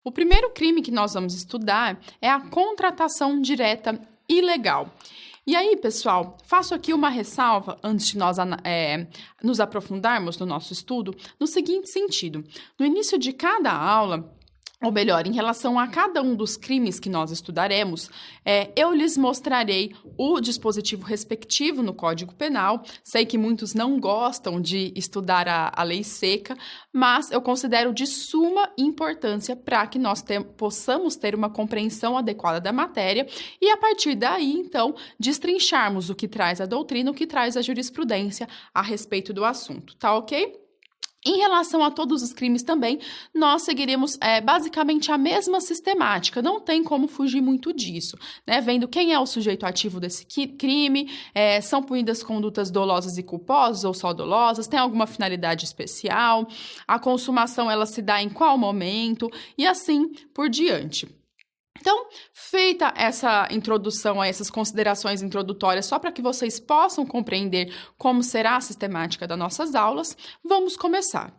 O primeiro crime que nós vamos estudar é a contratação direta ilegal. E aí, pessoal, faço aqui uma ressalva antes de nós nos aprofundarmos no nosso estudo, no seguinte sentido: no início de cada aula, ou melhor, em relação a cada um dos crimes que nós estudaremos, eu lhes mostrarei o dispositivo respectivo no Código Penal. Sei que muitos não gostam de estudar a lei seca, mas eu considero de suma importância para que nós possamos ter uma compreensão adequada da matéria e, a partir daí, então, destrincharmos o que traz a doutrina, o que traz a jurisprudência a respeito do assunto, tá ok? Em relação a todos os crimes também, nós seguiremos basicamente a mesma sistemática, não tem como fugir muito disso, né? Vendo quem é o sujeito ativo desse crime, são punidas condutas dolosas e culposas ou só dolosas, tem alguma finalidade especial, a consumação ela se dá em qual momento e assim por diante. Então, feita essa introdução a essas considerações introdutórias, só para que vocês possam compreender como será a sistemática das nossas aulas, vamos começar.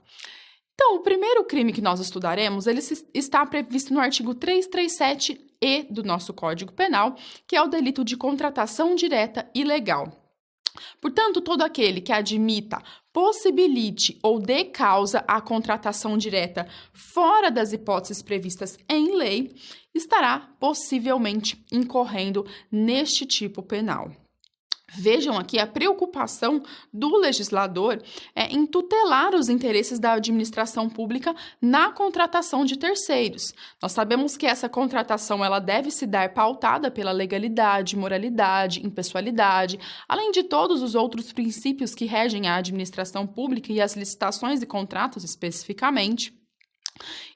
Então, o primeiro crime que nós estudaremos, ele está previsto no artigo 337-E do nosso Código Penal, que é o delito de contratação direta ilegal. Portanto, todo aquele que admita, possibilite ou dê causa à contratação direta fora das hipóteses previstas em lei, estará possivelmente incorrendo neste tipo penal. Vejam aqui a preocupação do legislador em tutelar os interesses da administração pública na contratação de terceiros. Nós sabemos que essa contratação ela deve se dar pautada pela legalidade, moralidade, impessoalidade, além de todos os outros princípios que regem a administração pública e as licitações e contratos especificamente.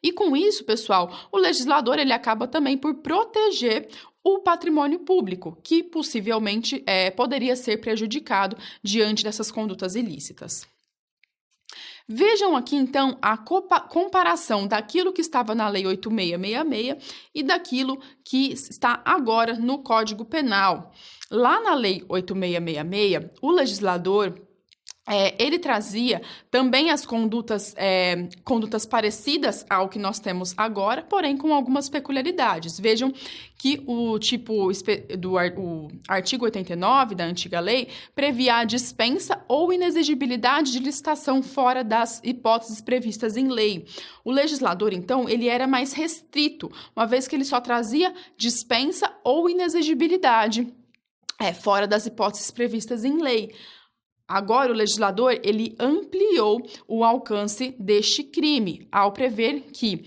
E com isso, pessoal, o legislador ele acaba também por proteger o patrimônio público, que possivelmente poderia ser prejudicado diante dessas condutas ilícitas. Vejam aqui, então, a comparação daquilo que estava na Lei 8.666 e daquilo que está agora no Código Penal. Lá na Lei 8.666, o legislador ele trazia também as condutas parecidas ao que nós temos agora, porém com algumas peculiaridades. Vejam que o artigo 89 da antiga lei previa a dispensa ou inexigibilidade de licitação fora das hipóteses previstas em lei. O legislador, então, ele era mais restrito, uma vez que ele só trazia dispensa ou inexigibilidade fora das hipóteses previstas em lei. Agora, o legislador, ele ampliou o alcance deste crime, ao prever que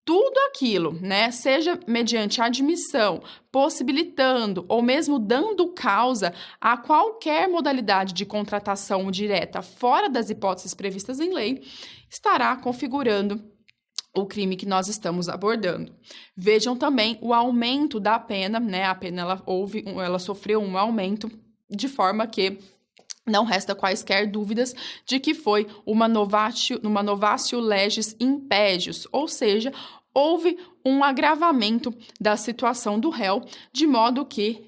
tudo aquilo, né, seja mediante admissão, possibilitando ou mesmo dando causa a qualquer modalidade de contratação direta fora das hipóteses previstas em lei, estará configurando o crime que nós estamos abordando. Vejam também o aumento da pena, né, a pena ela sofreu um aumento de forma que não resta quaisquer dúvidas de que foi uma novatio legis impégios, ou seja, houve um agravamento da situação do réu, de modo que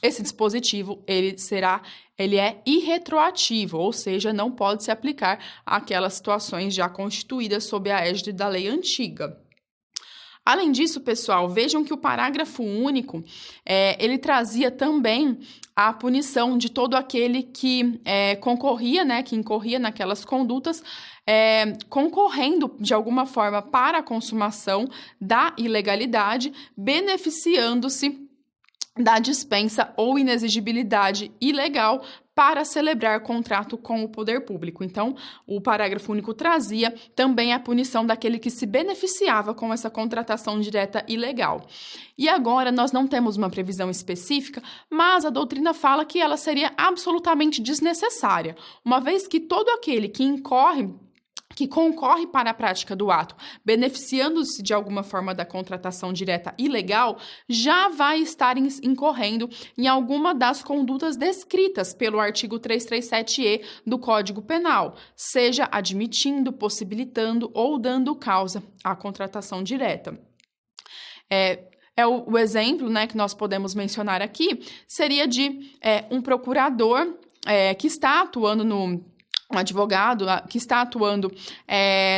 esse dispositivo ele é irretroativo, ou seja, não pode se aplicar àquelas situações já constituídas sob a égide da lei antiga. Além disso, pessoal, vejam que o parágrafo único, ele trazia também a punição de todo aquele que concorria, né, que incorria naquelas condutas, concorrendo de alguma forma para a consumação da ilegalidade, beneficiando-se da dispensa ou inexigibilidade ilegal para celebrar contrato com o poder público. Então, o parágrafo único trazia também a punição daquele que se beneficiava com essa contratação direta ilegal. E agora nós não temos uma previsão específica, mas a doutrina fala que ela seria absolutamente desnecessária, uma vez que todo aquele que concorre para a prática do ato, beneficiando-se de alguma forma da contratação direta ilegal, já vai estar incorrendo em alguma das condutas descritas pelo artigo 337-E do Código Penal, seja admitindo, possibilitando ou dando causa à contratação direta. O exemplo, né, que nós podemos mencionar aqui seria de um procurador que está atuando um advogado que está atuando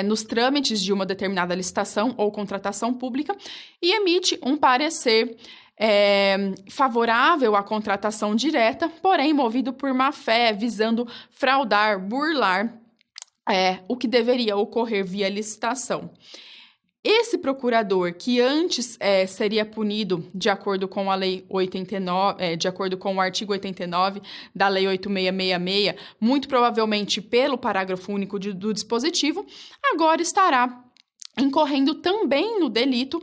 nos trâmites de uma determinada licitação ou contratação pública e emite um parecer favorável à contratação direta, porém movido por má-fé, visando fraudar, burlar o que deveria ocorrer via licitação. Esse procurador, que antes seria punido de acordo com a Lei 89, de acordo com o artigo 89 da Lei 8666, muito provavelmente pelo parágrafo único do dispositivo, agora estará incorrendo também no delito,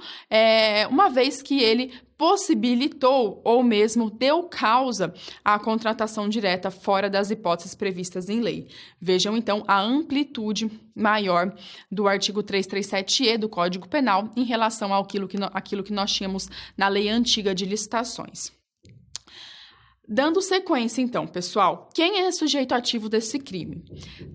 uma vez que ele possibilitou ou mesmo deu causa à contratação direta fora das hipóteses previstas em lei. Vejam, então, a amplitude maior do artigo 337-E do Código Penal em relação àquilo que nós tínhamos na lei antiga de licitações. Dando sequência, então, pessoal, quem é sujeito ativo desse crime?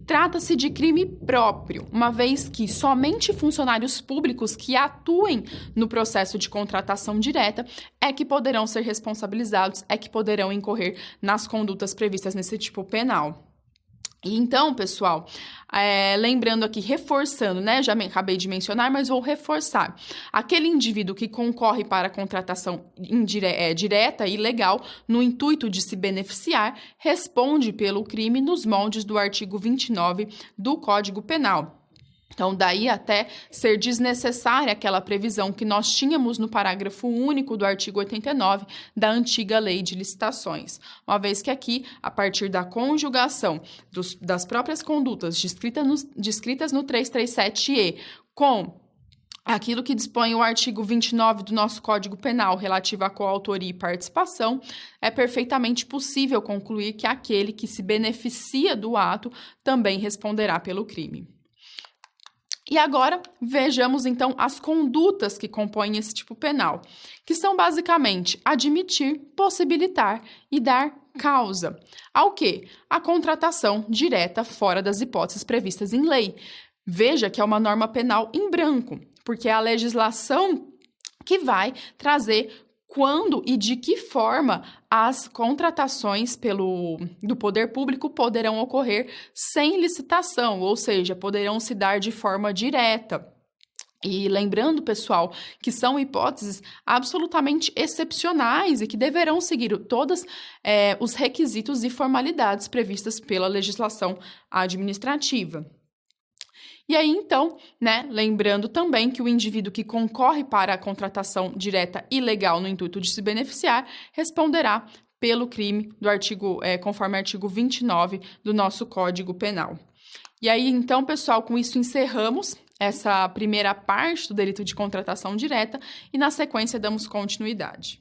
Trata-se de crime próprio, uma vez que somente funcionários públicos que atuem no processo de contratação direta é que poderão ser responsabilizados, é que poderão incorrer nas condutas previstas nesse tipo penal. E então, pessoal, lembrando aqui, reforçando, né? Já acabei de mencionar, mas vou reforçar. Aquele indivíduo que concorre para a contratação direta e legal no intuito de se beneficiar, responde pelo crime nos moldes do artigo 29 do Código Penal. Então, daí até ser desnecessária aquela previsão que nós tínhamos no parágrafo único do artigo 89 da antiga lei de licitações. Uma vez que aqui, a partir da conjugação das próprias condutas descritas no 337-E com aquilo que dispõe o artigo 29 do nosso Código Penal relativo à coautoria e participação, é perfeitamente possível concluir que aquele que se beneficia do ato também responderá pelo crime. E agora, vejamos então as condutas que compõem esse tipo penal, que são basicamente admitir, possibilitar e dar causa. Ao quê? A contratação direta fora das hipóteses previstas em lei. Veja que é uma norma penal em branco, porque é a legislação que vai trazer quando e de que forma as contratações do poder público poderão ocorrer sem licitação, ou seja, poderão se dar de forma direta. E lembrando, pessoal, que são hipóteses absolutamente excepcionais e que deverão seguir todos os requisitos e formalidades previstas pela legislação administrativa. E aí, então, né, lembrando também que o indivíduo que concorre para a contratação direta ilegal no intuito de se beneficiar, responderá pelo crime do artigo, conforme artigo 29 do nosso Código Penal. E aí, então, pessoal, com isso encerramos essa primeira parte do delito de contratação direta e, na sequência, damos continuidade.